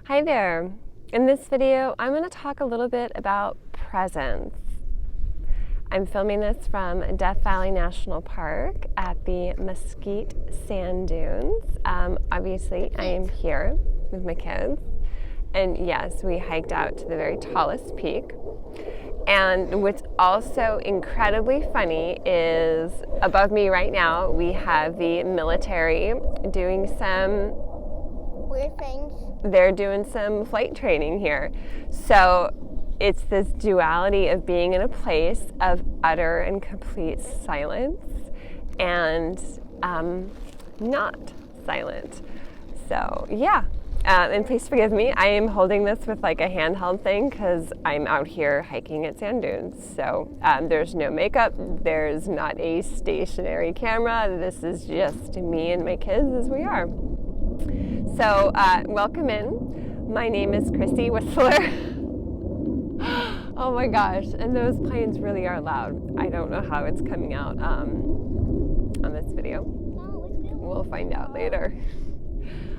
Hi there. In this video, I'm going to talk a little bit about presence. I'm filming this from Death Valley National Park at the Mesquite Sand Dunes. Obviously, I am here with my kids. And yes, we hiked out to the very tallest peak. And what's also incredibly funny is above me right now, we have the military doing some weird things. They're doing some flight training here. So it's this duality of being in a place of utter and complete silence and not silent. So yeah. And please forgive me, I am holding this with like a handheld thing because I'm out here hiking at sand dunes. So there's no makeup, there's not a stationary camera. This is just me and my kids as we are. So welcome in. My name is Christy Whistler. Oh my gosh, and those planes really are loud. I don't know how it's coming out on this video. We'll find out later.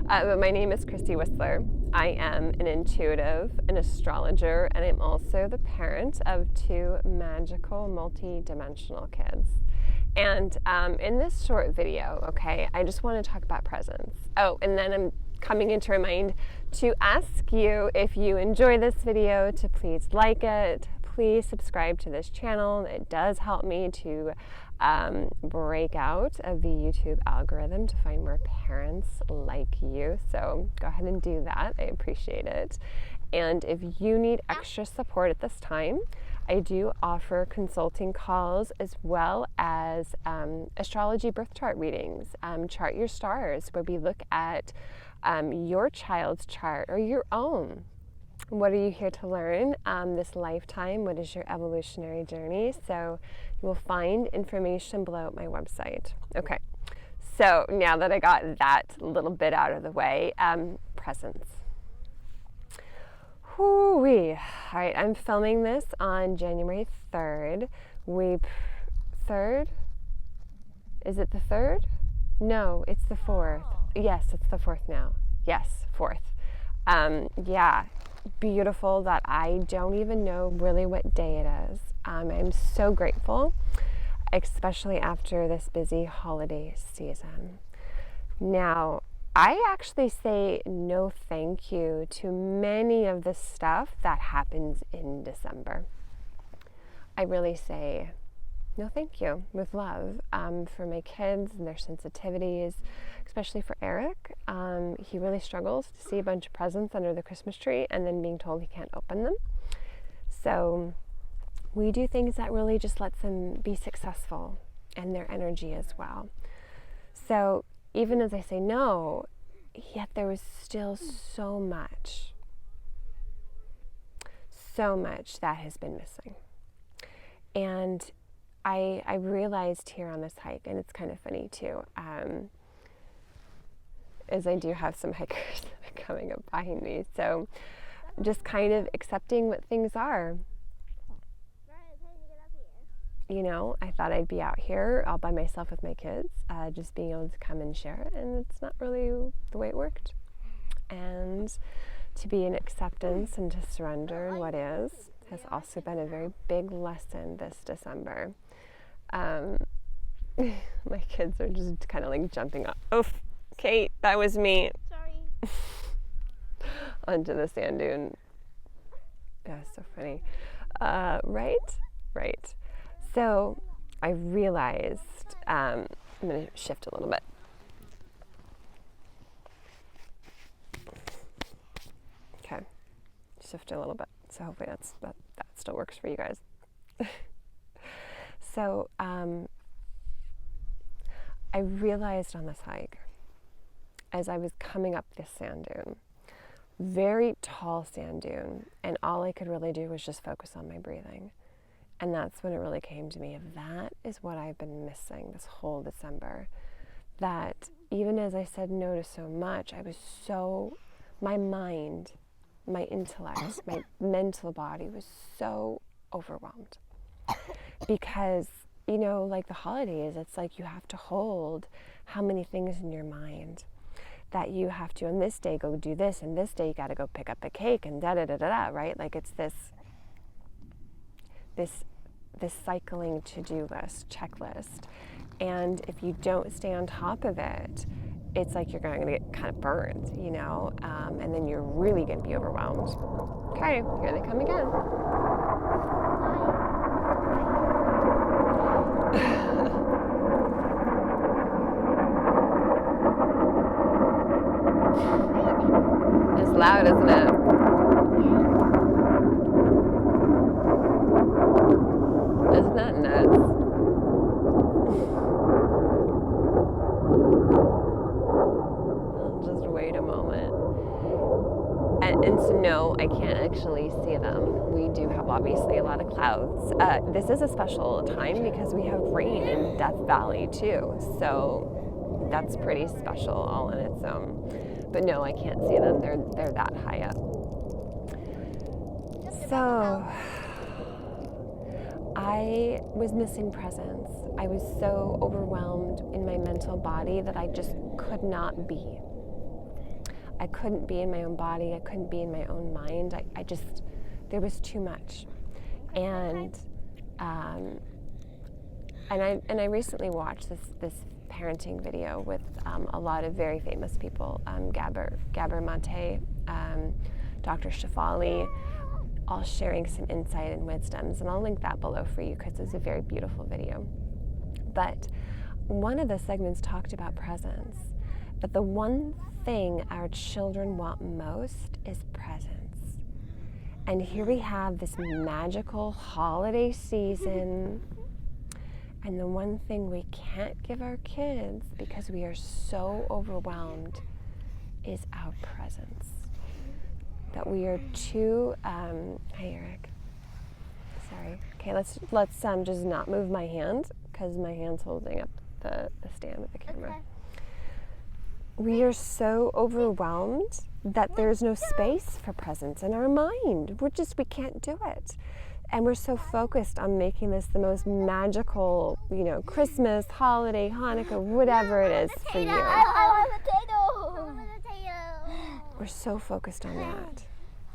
But my name is Christy Whistler. I am an intuitive, an astrologer, and I'm also the parent of two magical, multi-dimensional kids. And in this short video, okay, I just want to talk about presence. Oh, and then I'm coming in to remind to ask you if you enjoy this video to please like it, please subscribe to this channel. It does help me to break out of the YouTube algorithm to find more parents like you. So go ahead and do that. I appreciate it. And if you need extra support at this time, I do offer consulting calls as well as astrology birth chart readings, Chart Your Stars, where we look at your child's chart or your own. What are you here to learn this lifetime? What is your evolutionary journey? So you will find information below at my website. Okay, so now that I got that little bit out of the way, presence. Whoo-wee. All right, I'm filming this on January 3rd. Is it the 3rd? No, it's the 4th. Yes, it's the 4th now. Yes, 4th. Yeah, beautiful that I don't even know really what day it is. I'm so grateful, especially after this busy holiday season. Now, I actually say no thank you to many of the stuff that happens in December. I really say no thank you with love for my kids and their sensitivities, especially for Eric. He really struggles to see a bunch of presents under the Christmas tree and then being told he can't open them. So we do things that really just lets them be successful and their energy as well. So even as I say no, yet there was still so much that has been missing. And I realized here on this hike, and it's kind of funny too, as I do have some hikers coming up behind me. So just kind of accepting what things are. You know, I thought I'd be out here all by myself with my kids, just being able to come and share it, and it's not really the way it worked. And to be in acceptance and to surrender in what is has also been a very big lesson this December. My kids are just kind of like jumping up. Oof, Kate, that was me. Sorry. Onto the sand dune. That's so funny. Right. So I realized, I'm going to shift a little bit. Okay, shift a little bit. So hopefully that still works for you guys. So I realized on this hike, as I was coming up this sand dune, very tall sand dune, and all I could really do was just focus on my breathing. And that's when it really came to me of that is what I've been missing this whole December. That even as I said no to so much, my mind, my intellect, my mental body was so overwhelmed. Because, you know, like the holidays, it's like you have to hold how many things in your mind. that you have to, on this day, go do this, and this day you got to go pick up a cake, and da-da-da-da-da, right? Like it's this cycling to-do list, checklist. And if you don't stay on top of it, it's like you're going to get kind of burned, you know, and then you're really going to be overwhelmed. Okay, here they come again. It's loud, isn't it? Isn't that nuts? I'll just wait a moment. And so no, I can't actually see them. We do have obviously a lot of clouds. This is a special time because we have rain in Death Valley too. So that's pretty special all on its own. But no, I can't see them. They're that high up. So I was missing presence. I was so overwhelmed in my mental body that I just could not be. I couldn't be in my own body. I couldn't be in my own mind. I just, there was too much. And I recently watched this parenting video with a lot of very famous people, Gabor Mate, Dr. Shafali, all sharing some insight and wisdoms. And I'll link that below for you because it's a very beautiful video. But one of the segments talked about presence. But the one thing our children want most is presence. And here we have this magical holiday season. And the one thing we can't give our kids because we are so overwhelmed is our presence. That we are too, hi Eric, sorry. Okay, let's just not move my hand because my hand's holding up the stand with the camera. Okay. We are so overwhelmed that there's no space for presence in our mind. We can't do it. And we're so focused on making this the most magical, you know, Christmas, holiday, Hanukkah, whatever it is for you. I want a potato. We're so focused on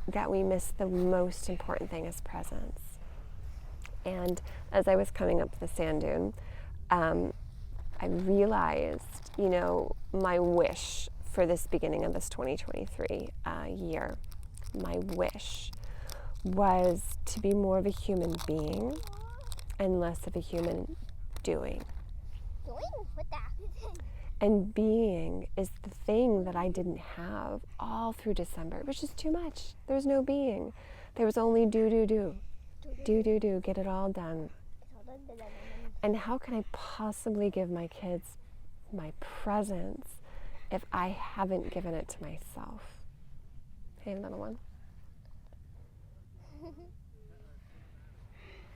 that we miss the most important thing is presence. And as I was coming up the sand dune, I realized, you know, my wish for this beginning of this 2023 year, my wish was to be more of a human being and less of a human doing. Doing? What that? And being is the thing that I didn't have all through December. It was just too much. There was no being. There was only do, get it all done. And how can I possibly give my kids my presence if I haven't given it to myself? Hey, little one.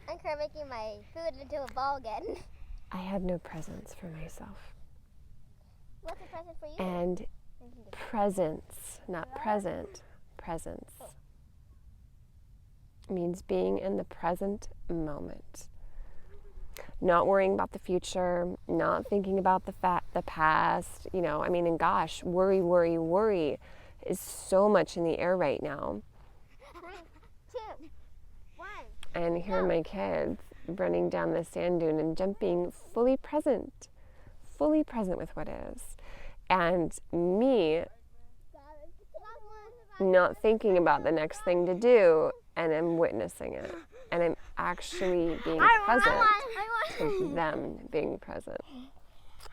I'm making my food into a ball again. I had no presence for myself. What's a present for you? And presence, not present, presence means being in the present moment. Not worrying about the future, not thinking about the past, you know, I mean, and gosh, worry is so much in the air right now. 2, 1. And here are my kids running down the sand dune and jumping fully present with what is. And me not thinking about the next thing to do, and I'm witnessing it. And I'm actually being present to them being present.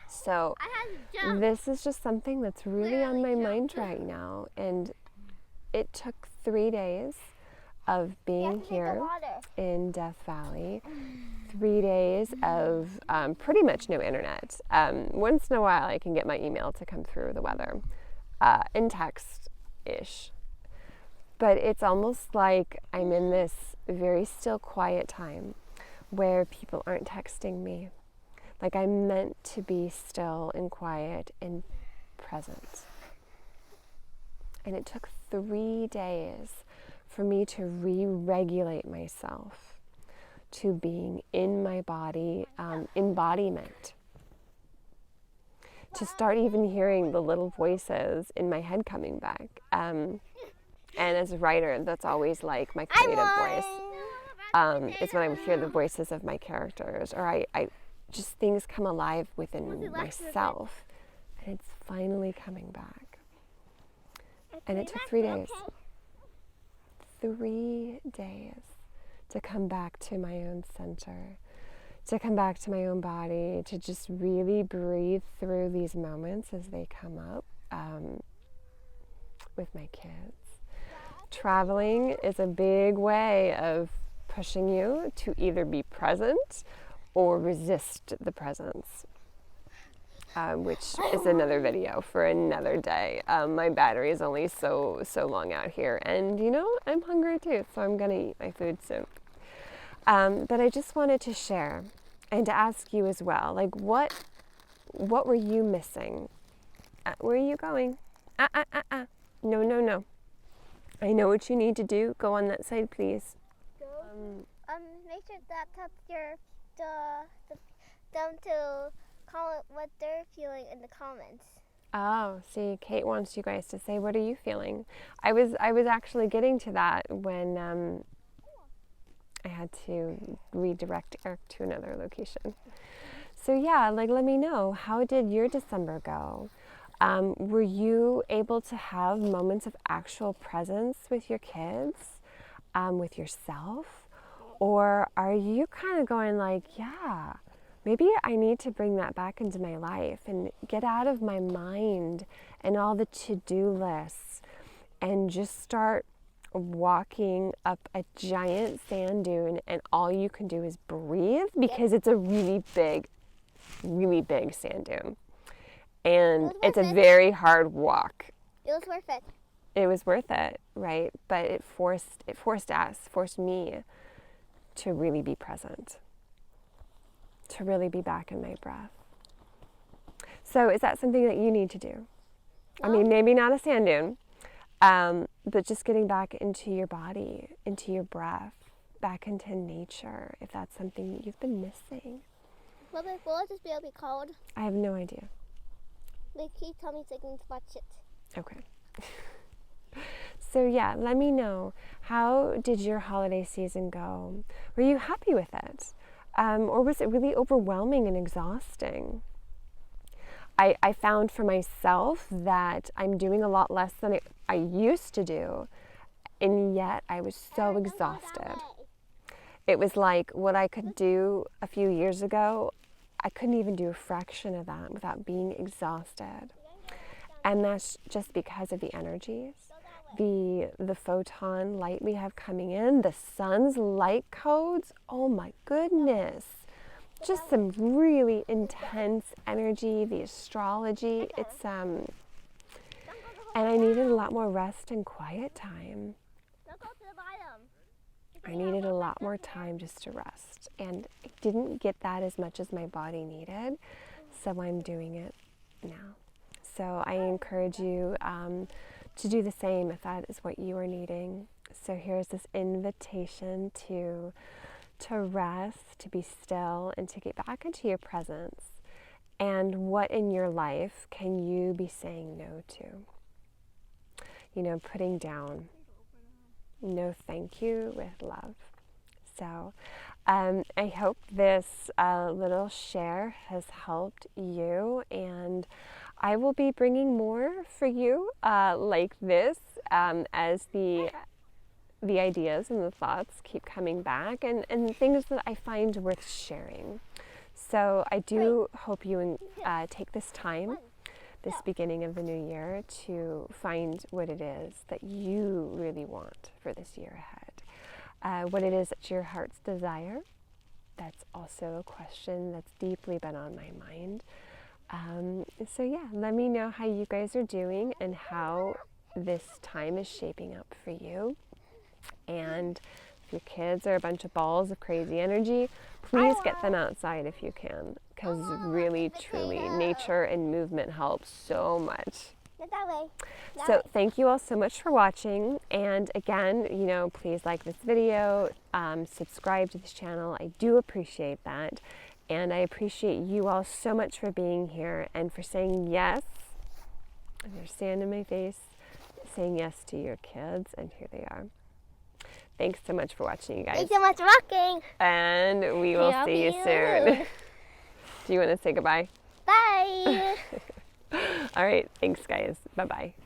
So this is just something that's really on my mind right now. And it took 3 days of being here in Death Valley, 3 days of pretty much no internet. Once in a while I can get my email to come through the weather, in text-ish. But it's almost like I'm in this very still, quiet time where people aren't texting me. Like I'm meant to be still and quiet and present. And it took 3 days for me to re-regulate myself to being in my body, embodiment. to start even hearing the little voices in my head coming back. And as a writer, that's always like my creative voice. Is when I would hear the voices of my characters, or I just things come alive within myself, and it's finally coming back. And it took 3 days. 3 days to come back to my own center, to come back to my own body, to just really breathe through these moments as they come up with my kids. Traveling is a big way of pushing you to either be present or resist the presence, which is another video for another day. My battery is only so long out here, and you know, I'm hungry too, so I'm gonna eat my food soon. But I just wanted to share and to ask you as well, like what were you missing? Where are you going? No. I know what you need to do. Go on that side, please. Make sure that tells them to comment what they're feeling in the comments. Oh, see, Kate wants you guys to say, what are you feeling? I was actually getting to that when I had to redirect Eric to another location. So yeah, like let me know, how did your December go? Were you able to have moments of actual presence with your kids, with yourself? Or are you kind of going like, yeah, maybe I need to bring that back into my life and get out of my mind and all the to-do lists and just start walking up a giant sand dune, and all you can do is breathe because it's a really big sand dune. And it's a very hard walk. It was worth it. It was worth it, right? But it forced me to really be present, to really be back in my breath. So is that something that you need to do? I mean, maybe not a sand dune, but just getting back into your body, into your breath, back into nature, if that's something that you've been missing. Will this video be called? I have no idea. They keep telling me so I can watch it. Okay. So yeah, let me know, how did your holiday season go? Were you happy with it? Or was it really overwhelming and exhausting? I found for myself that I'm doing a lot less than I used to do, and yet I was so exhausted. It was like what I could do a few years ago, I couldn't even do a fraction of that without being exhausted. And that's just because of the energies, the photon light we have coming in, the sun's light codes. Oh my goodness. Just some really intense energy, the astrology. It's and I needed a lot more rest and quiet time. I needed a lot more time just to rest, and I didn't get that as much as my body needed, so I'm doing it now. So I encourage you to do the same if that is what you are needing. So here's this invitation to rest, to be still, and to get back into your presence. And what in your life can you be saying no to? You know, putting down. No thank you with love. So I hope this little share has helped you, and I will be bringing more for you like this as the ideas and the thoughts keep coming back, and things that I find worth sharing. So I do hope you take this time, this beginning of the new year, to find what it is that you really want for this year ahead. What it is that's your heart's desire. That's also a question that's deeply been on my mind. So yeah, let me know how you guys are doing and how this time is shaping up for you. And if your kids are a bunch of balls of crazy energy, please get them outside if you can, because really, truly, nature and movement helps so much. That way. So thank you all so much for watching, and again, you know, please like this video, subscribe to this channel. I do appreciate that, And I appreciate you all so much for being here and for saying yes. And you're standing in my face, saying yes to your kids, and here they are. Thanks so much for watching, you guys. Thanks so much for watching. And we will see you soon. Do you want to say goodbye? Bye. All right. Thanks, guys. Bye-bye.